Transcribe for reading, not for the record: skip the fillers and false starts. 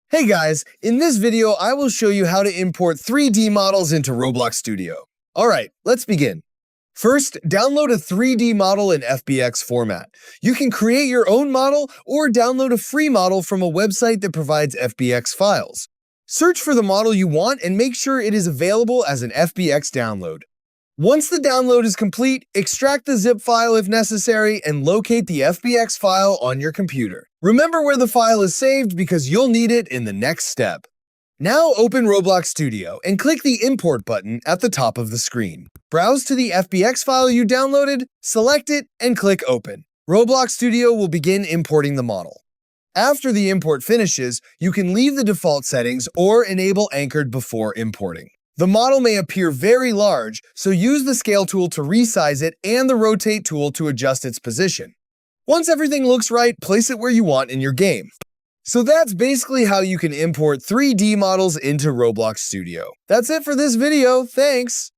Hey guys, in this video I will show you how to import 3D models into Roblox Studio. Alright, let's begin. First, download a 3D model in FBX format. You can create your own model or download a free model from a website that provides FBX files. Search for the model you want and make sure it is available as an FBX download. Once the download is complete, extract the zip file if necessary and locate the FBX file on your computer. Remember where the file is saved because you'll need it in the next step. Now open Roblox Studio and click the Import button at the top of the screen. Browse to the FBX file you downloaded, select it, and click Open. Roblox Studio will begin importing the model. After the import finishes, you can leave the default settings or enable Anchored before importing. The model may appear very large, so use the Scale tool to resize it and the Rotate tool to adjust its position. Once everything looks right, place it where you want in your game. So that's basically how you can import 3D models into Roblox Studio. That's it for this video, thanks!